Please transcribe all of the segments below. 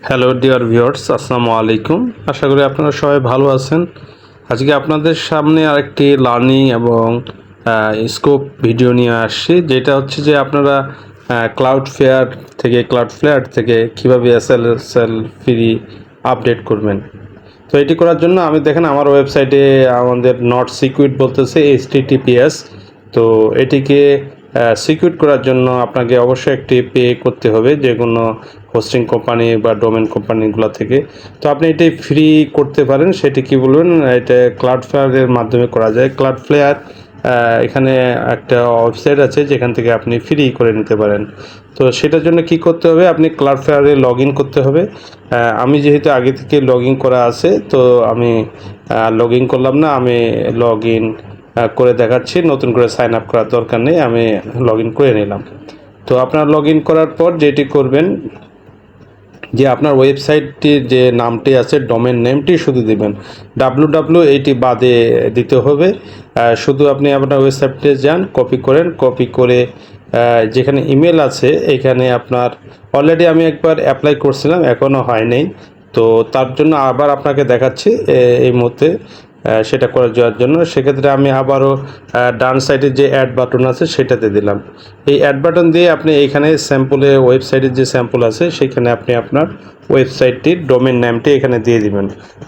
Hello dear viewers, আসসালামু আলাইকুম। আশা করি আপনারা সবাই ভালো আছেন। আজকে আপনাদের সামনে আরেকটি লার্নিং এবং স্কোপ ভিডিও নিয়ে আসছি, যেটা হচ্ছে যে আপনারা ক্লাউডফ্লেয়ার থেকে কীভাবে এসএসএল ফ্রি আপডেট করবেন। তো এটি করার জন্য আমি দেখেন আমার ওয়েবসাইটে আমাদের নট সিকিউর বলতেছে HTTPS। তো এটিকে সিকিউর করার জন্য আপনাকে অবশ্যই একটি পে করতে হবে যে কোনো হোস্টিং কোম্পানি বা ডোমেন কোম্পানিগুলো থেকে। তো আপনি এটি ফ্রি করতে পারেন, সেটি কি বলবেন, এটা ক্লাউডফ্লেয়ারের মাধ্যমে করা যায়। ক্লাউডফ্লেয়ার এখানে একটা ওয়েবসাইট আছে যেখান থেকে আপনি ফ্রি করে নিতে পারেন। তো সেটার জন্য কি করতে হবে, আপনি ক্লাউডফ্লেয়ারে লগ ইন করতে হবে। আমি যেহেতু আগে থেকে লগ ইন করা আছে, তো আমি লগ ইন করলাম না, আমি লগ ইন করে দেখাচ্ছি। নতুন করে সাইন আপ করার দরকার নেই, আমি লগ ইন করে নিলাম। তো আপনার লগ ইন করার পর যেটি করবেন, যে আপনার ওয়েবসাইটটির যে নামটি আছে ডোমেন নেমটি শুধু দিবেন, www এইটি বাদে দিতে হবে। শুধু আপনি আপনার ওয়েবসাইটে যান, কপি করে যেখানে ইমেল আছে এখানে আপনার অলরেডি আমি একবার অ্যাপ্লাই করছিলাম, এখনও হয় নাই। তো তার জন্য আবার আপনাকে দেখাচ্ছি এই মুহূর্তে সেটা করে যাওয়ার জন্য। সেক্ষেত্রে আমি আবারও ডান সাইডে যে অ্যাড বাটন আছে সেটাতে দিলাম। এই অ্যাড বাটন দিয়ে আপনি এইখানে স্যাম্পলে ওয়েবসাইটের যে স্যাম্পল আছে সেখানে আপনি আপনার ওয়েবসাইটটির ডোমেন নামটি এখানে দিয়ে দিবেন।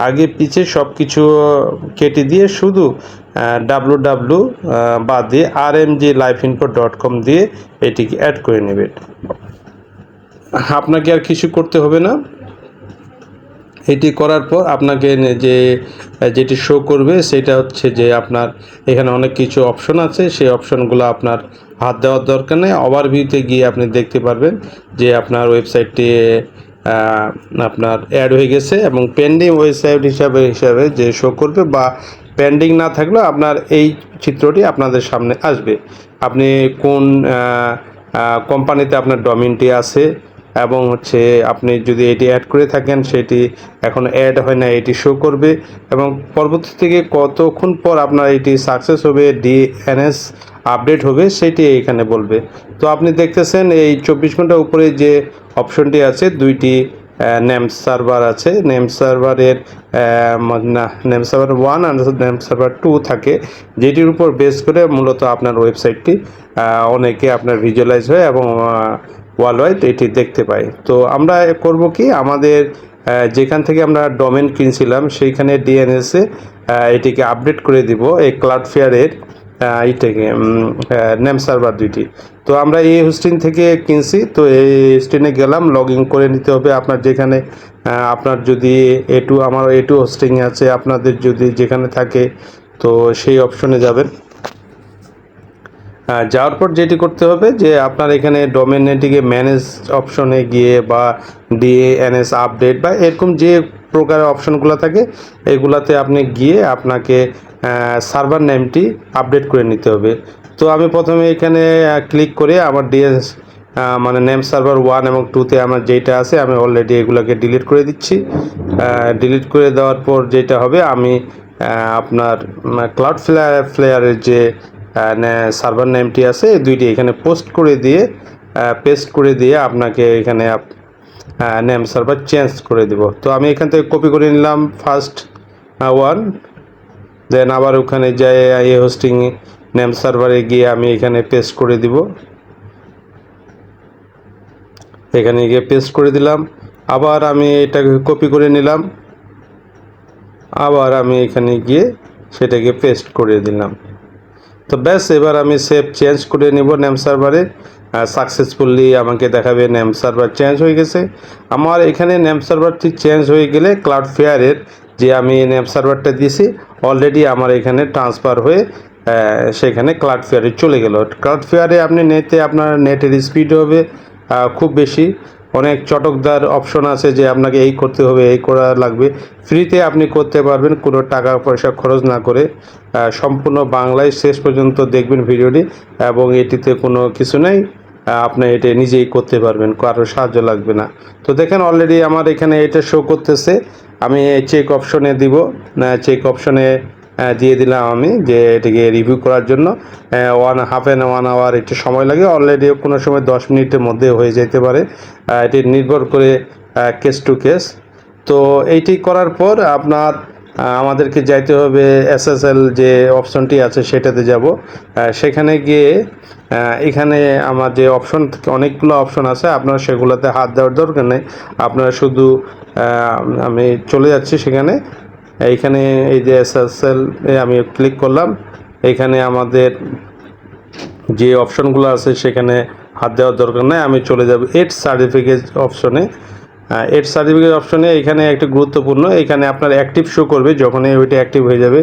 আগে পিছে সব কিছু কেটে দিয়ে শুধু www বাদ দিয়ে rmglifinfo.com দিয়ে এটিকে অ্যাড করে নেবেন। আপনাকে আর কিছু করতে হবে না। এটি করার পর আপনাকে যেটি শো করবে সেটা হচ্ছে যে আপনার এখানে অনেক কিছু অপশন আছে, সেই অপশনগুলো আপনার হাত দেওয়ার দরকার নেই। ওভারভিউতে গিয়ে আপনি দেখতে পারবেন যে আপনার ওয়েবসাইটটি আপনার অ্যাড হয়ে গেছে এবং পেন্ডিং ওয়েবসাইট হিসাবে যে শো করবে, বা পেন্ডিং না থাকলেও আপনার এই চিত্রটি আপনাদের সামনে আসবে। আপনি কোন কোম্পানিতে আপনার ডোমেইনটি আছে এবং হচ্ছে আপনি যদি এটি অ্যাড করে থাকেন সেটি এখন অ্যাড হয় না, এটি শো করবে এবং পরবর্তী থেকে কতক্ষণ পর আপনার এটি সাকসেস হবে, DNS আপডেট হবে সেটি এখানে বলবে। তো আপনি দেখতেছেন এই 24 ঘন্টার উপরে যে অপশনটি আছে, দুইটি নেম সার্ভার আছে। নেম সার্ভারের নেম সার্ভার 1 আর নেম সার্ভার 2 থাকে, যেটির উপর বেস করে মূলত আপনার ওয়েবসাইটটি অনেকে আপনার ভিজুয়ালাইজ হয় এবং ওয়ার্ল্ড ওয়াইড এটি দেখতে পাই। তো আমরা করব কি, আমাদের যেখান থেকে আমরা ডোমেন কিনছিলাম সেইখানে DNS-এ এটিকে আপডেট করে দিব এই ক্লাউডফ্লেয়ারের এইটাকে নেম সার্ভার দুইটি। তো আমরা এই হোস্টিং থেকে কিনছি, তো এই হোস্টিংয়ে গেলাম, লগ ইন করে নিতে হবে আপনার যেখানে আপনার যদি আমার A2 হোস্টিংয়ে আছে, আপনাদের যদি যেখানে থাকে তো সেই অপশনে যাবেন। যাওয়ার পর যেটি করতে হবে যে আপনার এখানে ডোমেন নেটিকে ম্যানেজ অপশনে গিয়ে বা DNS আপডেট বা এরকম যে প্রকারের অপশনগুলো থাকে এগুলাতে আপনি গিয়ে আপনাকে সার্ভার নেমটি আপডেট করে নিতে হবে। তো আমি প্রথমে এখানে ক্লিক করে আমার DNS নেম সার্ভার 1 এবং 2তে আমার যেটা আছে আমি অলরেডি এগুলোকে ডিলিট করে দিচ্ছি। ডিলিট করে দেওয়ার পর যেটা হবে, আমি আপনার ক্লাউডফ্লেয়ারের যে সার্ভার নেমটি আছে এই দুইটি এখানে পেস্ট করে দিয়ে আপনাকে এখানে নেম সার্ভার চেঞ্জ করে দিব। তো আমি এখান থেকে কপি করে নিলাম ফার্স্ট ওয়ান, দেন আবার ওখানে যাই এই হোস্টিং নেম সার্ভারে গিয়ে আমি এখানে পেস্ট করে দিব। এখানে গিয়ে পেস্ট করে দিলাম, আবার আমি এটাকে কপি করে নিলাম, আবার আমি এখানে গিয়ে সেটাকে পেস্ট করে দিলাম। তো ব্যাস, এবার আমি সেভ চেঞ্জ করে নিব নেম সার্ভারে। সাকসেসফুলি আমাকে দেখাবে নেম সার্ভার চেঞ্জ হয়ে গেছে। আমার এখানে নেম সার্ভারটি চেঞ্জ হয়ে গেলে ক্লাউডফ্লেয়ারের যে আমি নেম সার্ভারটা দিয়েছি অলরেডি আমার এখানে ট্রান্সফার হয়ে সেখানে ক্লাউডফ্লেয়ারে চলে গেল। ক্লাউডফ্লেয়ারে আপনি আপনার নেটের স্পিড হবে খুব বেশি, অনেক চটকদার অপশন আছে যে আপনাকে এই করতে হবে, এই করা লাগবে। ফ্রিতে আপনি করতে পারবেন কোনো টাকা পয়সা খরচ না করে। সম্পূর্ণ বাংলায় শেষ পর্যন্ত দেখবেন ভিডিওটি এবং এটিতে কোনো কিছু নেই, আপনি এটা নিজেই করতে পারবেন, কারো সাহায্য লাগবে না। তো দেখেন অলরেডি আমার এখানে এটা শো করতেছে। আমি চেক অপশনে দিব, চেক অপশনে দিয়ে দিলাম আমি যে এটিকে রিভিউ করার জন্য 1 আওয়ার একটু সময় লাগে। অলরেডি কোনো সময় 10 মিনিটের মধ্যে হয়ে যেতে পারে, এটি নির্ভর করে কেস টু কেস। তো এইটি করার পর আপনার আমাদেরকে যাইতে হবে এসএসএল যে অপশনটি আছে সেটাতে যাব। সেখানে গিয়ে এখানে আমার যে অপশন অনেকগুলো অপশন আছে, আপনারা সেগুলোতে হাত দেওয়ার দরকার নেই। আপনারা শুধু আমি চলে যাচ্ছি সেখানে। এইখানে এই যে এসএসএল আমি ক্লিক করলাম। এখানে আমাদের যে অপশনগুলো আছে সেখানে হাত দেওয়ার দরকার নেই। আমি চলে যাব এড সার্টিফিকেট অপশনে। এড সার্টিফিকেট অপশনে এখানে একটা গুরুত্বপূর্ণ, এখানে আপনার অ্যাক্টিভ শো করবে যখনই ওইটা অ্যাক্টিভ হয়ে যাবে।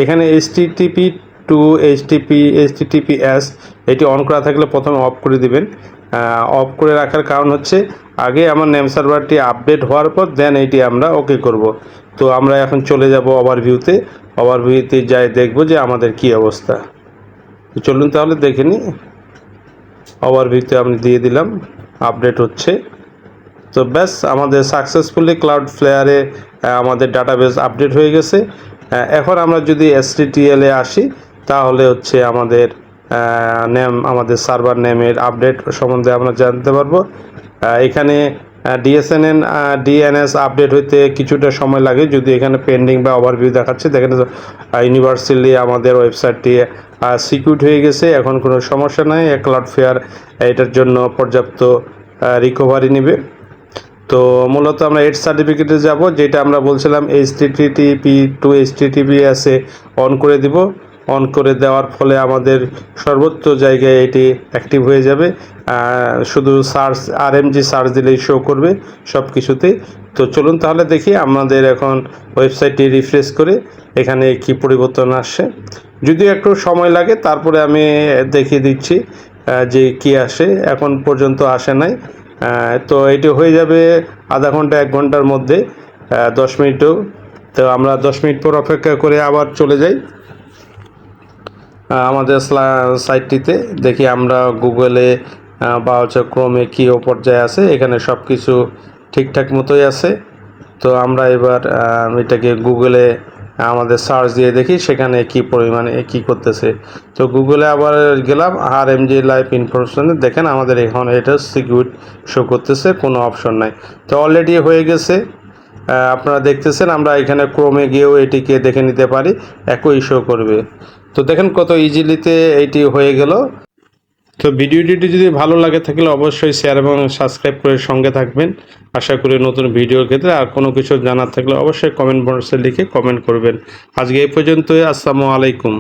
এখানে এইচটিটিপি টু এইচটিটিপিএস এটি অন করা থাকলে প্রথমে অফ করে দিবেন। অফ করে রাখার কারণ হচ্ছে আগে আমার নেম সার্ভারটি আপডেট হওয়ার পর দেন এইটি আমরা ওকে করব। তো আমরা এখন চলে যাব ওভারভিউতে। ওভারভিউতে যাই দেখব যে আমাদের কি অবস্থা। তো চলুন তাহলে দেখে নিই। ওভারভিউতে আমি দিয়ে দিলাম, আপডেট হচ্ছে। তো ব্যাস আমাদের সাকসেসফুলি ক্লাউডফ্লেয়ারে আমাদের ডাটাবেস আপডেট হয়ে গেছে। এখন আমরা যদি এসটিটিএল এ আসি তাহলে হচ্ছে আমাদের নেম, আমাদের সার্ভার নেমের আপডেট সম্বন্ধে আমরা জানতে পারবো। এখানে ডিএনএস আপডেট হইতে কিছুটা সময় লাগে, যদি এখানে পেন্ডিং বা ওভারভিউ দেখাচ্ছে। দেখেন ইউনিভার্সালি আমাদের ওয়েবসাইটটি সিকিউর হয়ে গেছে, এখন কোনো সমস্যা নাই। ক্লাউডফ্লেয়ার এটার জন্য পর্যাপ্ত রিকভারি নেবে। তো মূলত আমরা এড সার্টিফিকেটে যাব, যেটা আমরা বলছিলাম এইচটিটিপি টু এইচটিটিপিএস এ অন করে দিব। অন করে দেওয়ার ফলে আমাদের সর্বোচ্চ জায়গায় এটি অ্যাক্টিভ হয়ে যাবে। শুধু সার্চ আরএমজি সার্চ দিলেই শো করবে সব কিছুতেই। তো চলুন তাহলে দেখি আমাদের এখন ওয়েবসাইটটি রিফ্রেশ করে এখানে কি পরিবর্তন আসছে। যদিও একটু সময় লাগে, তারপরে আমি দেখিয়ে দিচ্ছি যে কি আসে। এখন পর্যন্ত আসে নাই। তো এটি হয়ে যাবে আধা ঘন্টা 1 ঘন্টার মধ্যে, 10 মিনিটও। তো আমরা 10 মিনিট পর অপেক্ষা করে আবার চলে যাই আমাদের সাইটটিতে। দেখি আমরা গুগলে বা হচ্ছে ক্রোমে কী পর্যায়ে আছে। এখানে সব কিছু ঠিকঠাক মতোই আছে। তো আমরা এবার এটাকে গুগলে আমাদের সার্চ দিয়ে দেখি সেখানে কি পরিমাণে কি করতেছে। তো গুগলে আবার গেলাম, আরএমজি লাইভ ইনফরমেশনে দেখেন আমাদের এখন এটা সিকিউর শো করতেছে, কোনো অপশন নাই। তো অলরেডি হয়ে গেছে, আপনারা দেখতেছেন। আমরা এখানে ক্রোমে গিয়েও এটিকে দেখে নিতে পারি, একই শো করবে। তো দেখেন কত ইজিলিতে এইটি হয়ে গেল। তো ভিডিওটি যদি ভালো লাগে থাকলে অবশ্যই শেয়ার এবং সাবস্ক্রাইব করে সঙ্গে থাকবেন। আশা করি নতুন ভিডিওর ক্ষেত্রে আর কোনো কিছু জানার থাকলে অবশ্যই কমেন্ট বক্সে লিখে কমেন্ট করবেন। আজকে এই পর্যন্তই। আসসালামু আলাইকুম।